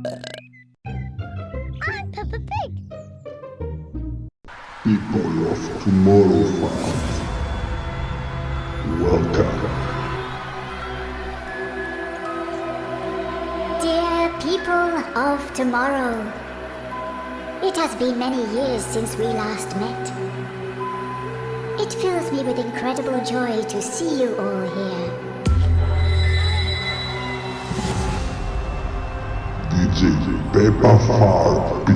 I'm Peppa Pig. People of tomorrow fart. Welcome. Dear people of tomorrow, it has been many years since we last met. It fills me with incredible joy to see you all here. DJ PEPPAFART beat.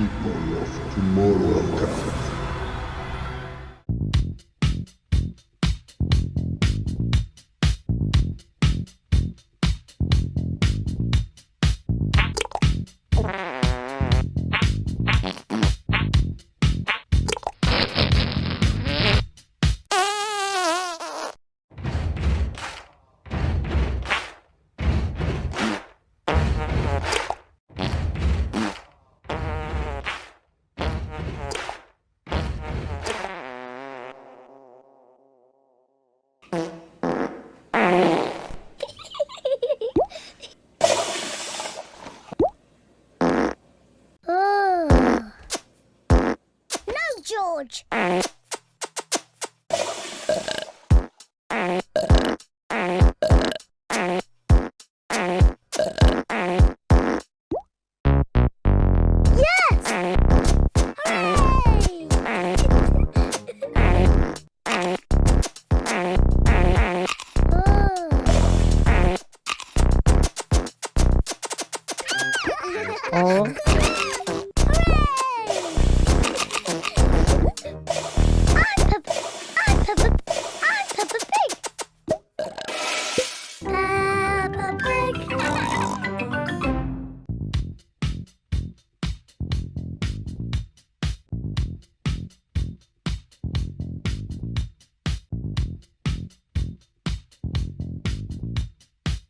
People of tomorrow.